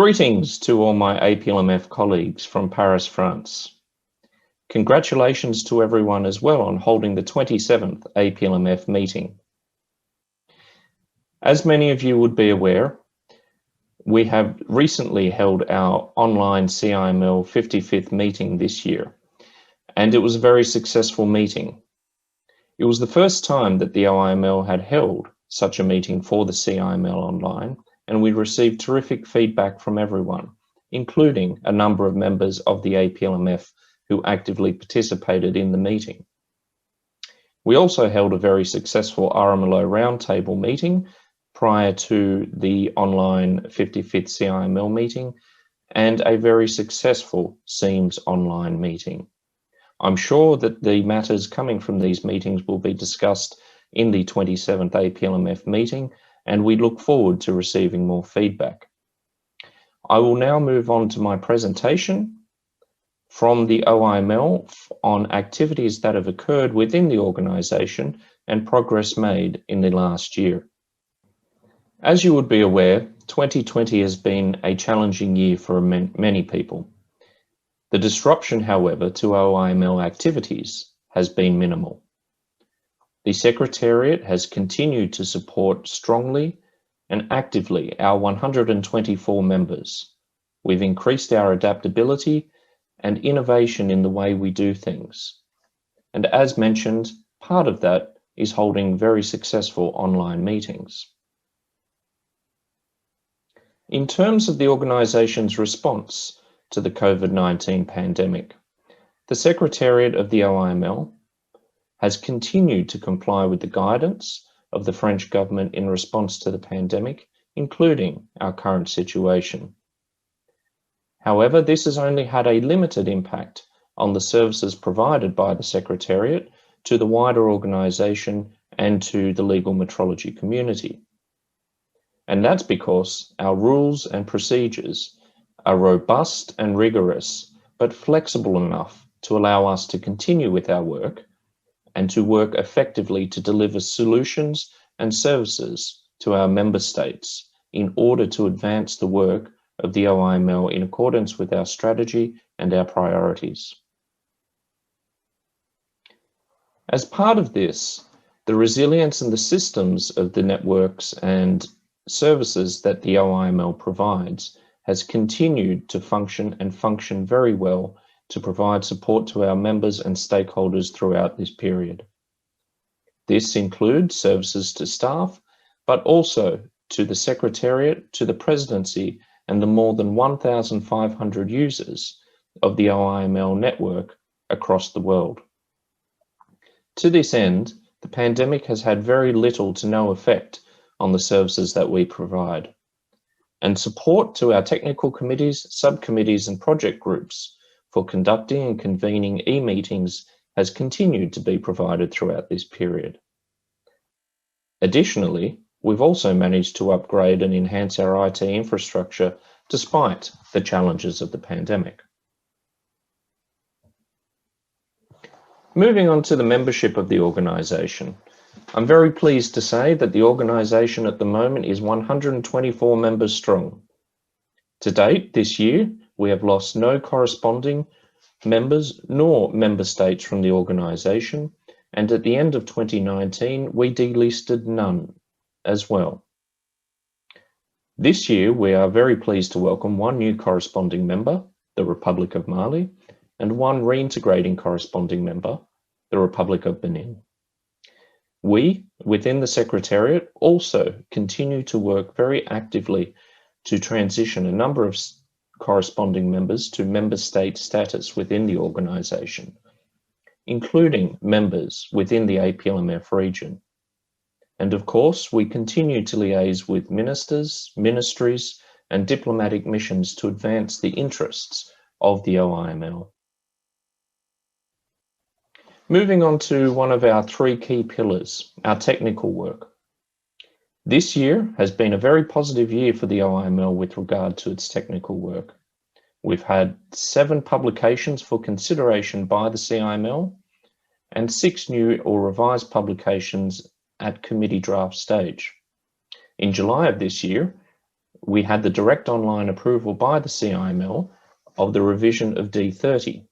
Greetings to all my APLMF colleagues from Paris, France. Congratulations to everyone as well on holding the 27th APLMF meeting. As many of you would be aware, we have recently held our online CIML 55th meeting this year, and it was a very successful meeting. It was the first time that the OIML had held such a meeting for the CIML online, and we received terrific feedback from everyone, including a number of members of the APLMF who actively participated in the meeting. We also held a very successful RMLO roundtable meeting prior to the online 55th CIML meeting and a very successful CEAMS online meeting. I'm sure that the matters coming from these meetings will be discussed in the 27th APLMF meeting, and we look forward to receiving more feedback. I will now move on to my presentation from the OIML on activities that have occurred within the organisation and progress made in the last year. As you would be aware, 2020 has been a challenging year for many people. The disruption, however, to OIML activities has been minimal. The Secretariat has continued to support strongly and actively our 124 members. We've increased our adaptability and innovation in the way we do things. And as mentioned, part of that is holding very successful online meetings. In terms of the organisation's response to the COVID-19 pandemic, the Secretariat of the OIML has continued to comply with the guidance of the French government in response to the pandemic, including our current situation. However, this has only had a limited impact on the services provided by the Secretariat to the wider organisation and to the legal metrology community. And that's because our rules and procedures are robust and rigorous, but flexible enough to allow us to continue with our work and to work effectively to deliver solutions and services to our member states in order to advance the work of the OIML in accordance with our strategy and our priorities. As part of this, the resilience and the systems of the networks and services that the OIML provides has continued to function and function very well to provide support to our members and stakeholders throughout this period. This includes services to staff, but also to the Secretariat, to the Presidency, and the more than 1,500 users of the OIML network across the world. To this end, the pandemic has had very little to no effect on the services that we provide. And support to our technical committees, subcommittees, and project groups for conducting and convening e-meetings has continued to be provided throughout this period. Additionally, we've also managed to upgrade and enhance our IT infrastructure despite the challenges of the pandemic. Moving on to the membership of the organisation, I'm very pleased to say that the organisation at the moment is 124 members strong. To date, this year, we have lost no corresponding members nor member states from the organisation, and at the end of 2019, we delisted none as well. This year, we are very pleased to welcome one new corresponding member, the Republic of Mali, and one reintegrating corresponding member, the Republic of Benin. We, within the Secretariat, also continue to work very actively to transition a number of corresponding members to member state status within the organisation, including members within the APLMF region. And of course, we continue to liaise with ministers, ministries, and diplomatic missions to advance the interests of the OIML. Moving on to one of our three key pillars, our technical work. This year has been a very positive year for the OIML with regard to its technical work. We've had 7 publications for consideration by the CIML and 6 new or revised publications at committee draft stage. In July of this year, we had the direct online approval by the CIML of the revision of D30.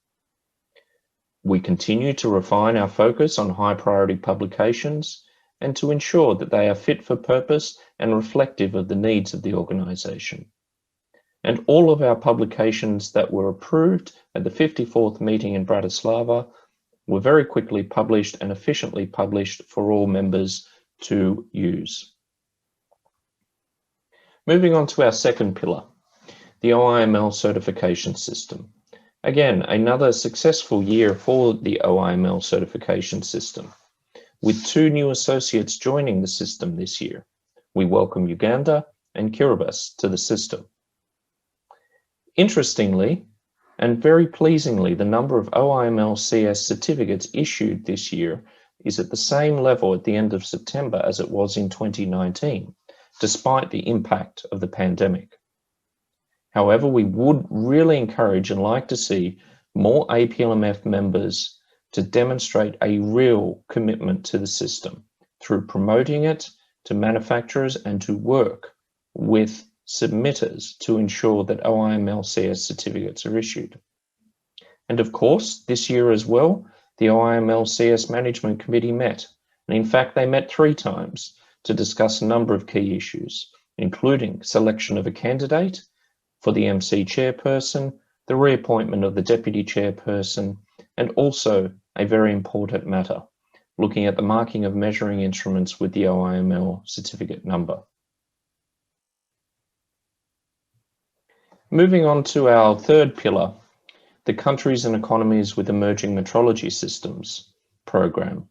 We continue to refine our focus on high priority publications and to ensure that they are fit for purpose and reflective of the needs of the organisation. And all of our publications that were approved at the 54th meeting in Bratislava were very quickly published and efficiently published for all members to use. Moving on to our second pillar, the OIML certification system. Again, another successful year for the OIML certification system, with 2 new associates joining the system this year. We welcome Uganda and Kiribati to the system. Interestingly, and very pleasingly, the number of OIML CS certificates issued this year is at the same level at the end of September as it was in 2019, despite the impact of the pandemic. However, we would really encourage and like to see more APLMF members to demonstrate a real commitment to the system through promoting it to manufacturers and to work with submitters to ensure that OIML CS certificates are issued. And of course, this year as well, the OIML CS Management Committee met, and in fact they met 3 times to discuss a number of key issues, including selection of a candidate for the MC chairperson, the reappointment of the deputy chairperson, and also a very important matter, looking at the marking of measuring instruments with the OIML certificate number. Moving on to our third pillar, the Countries and Economies with Emerging Metrology Systems program.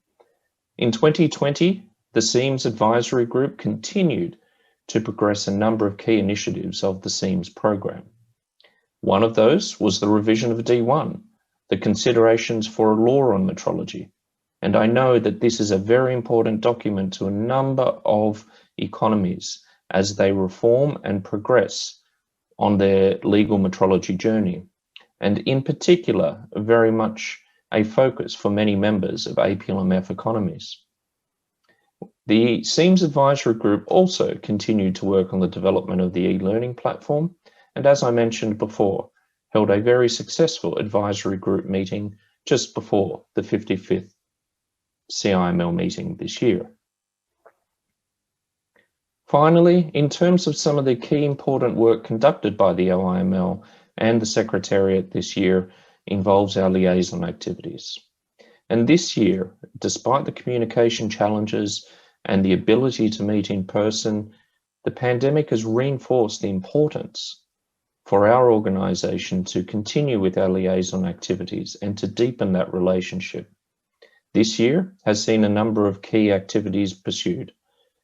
In 2020, the CEAMS Advisory Group continued to progress a number of key initiatives of the CEAMS program. One of those was the revision of D1, the considerations for a law on metrology. And I know that this is a very important document to a number of economies as they reform and progress on their legal metrology journey, and in particular, very much a focus for many members of APLMF economies. The CEAMS Advisory Group also continued to work on the development of the e-learning platform, and as I mentioned before, held a very successful advisory group meeting just before the 55th CIML meeting this year. Finally, in terms of some of the key important work conducted by the OIML and the Secretariat this year involves our liaison activities. And this year, despite the communication challenges and the ability to meet in person, the pandemic has reinforced the importance for our organisation to continue with our liaison activities and to deepen that relationship. This year has seen a number of key activities pursued,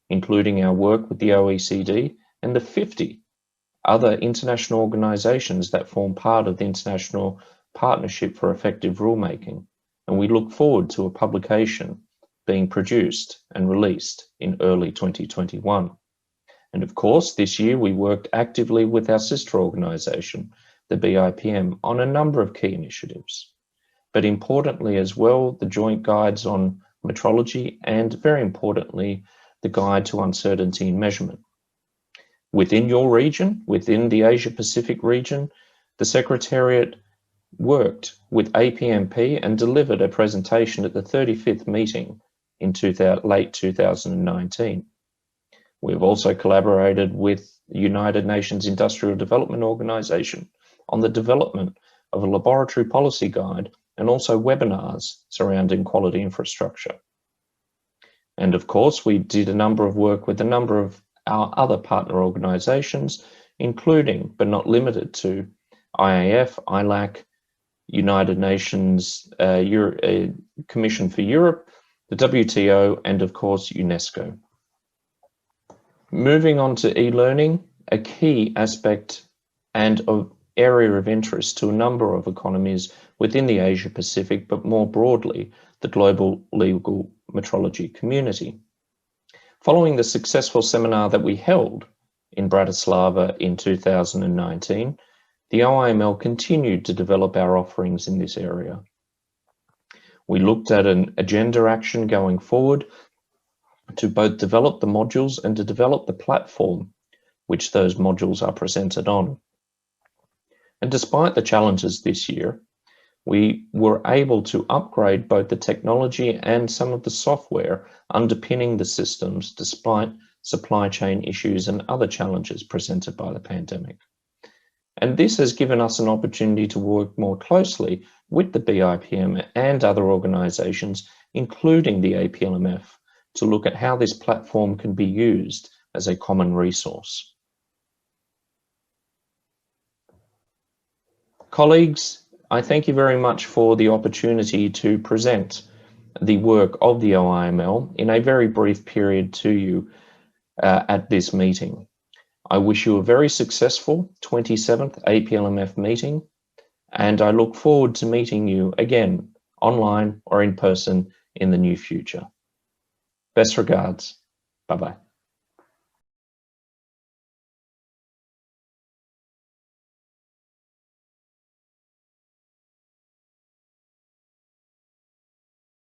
including our work with the OECD and the 50 other international organisations that form part of the International Partnership for Effective Rulemaking, and we look forward to a publication being produced and released in early 2021. And of course, this year we worked actively with our sister organisation, the BIPM, on a number of key initiatives, but importantly as well, the joint guides on metrology and very importantly, the Guide to Uncertainty in Measurement. Within your region, within the Asia Pacific region, the Secretariat worked with APMP and delivered a presentation at the 35th meeting in late 2019. We've also collaborated with the United Nations Industrial Development Organization on the development of a laboratory policy guide and also webinars surrounding quality infrastructure. And of course, we did a number of work with a number of our other partner organizations, including, but not limited to, IAF, ILAC, United Nations Commission for Europe, the WTO, and of course, UNESCO. Moving on to e-learning, a key aspect and of area of interest to a number of economies within the Asia Pacific, but more broadly, the global legal metrology community. Following the successful seminar that we held in Bratislava in 2019, the OIML continued to develop our offerings in this area. We looked at an agenda action going forward to both develop the modules and to develop the platform which those modules are presented on. And despite the challenges this year, we were able to upgrade both the technology and some of the software underpinning the systems despite supply chain issues and other challenges presented by the pandemic. And this has given us an opportunity to work more closely with the BIPM and other organisations, including the APLMF, to look at how this platform can be used as a common resource. Colleagues, I thank you very much for the opportunity to present the work of the OIML in a very brief period to you at this meeting. I wish you a very successful 27th APLMF meeting, and I look forward to meeting you again online or in person in the near future. Best regards. Bye-bye.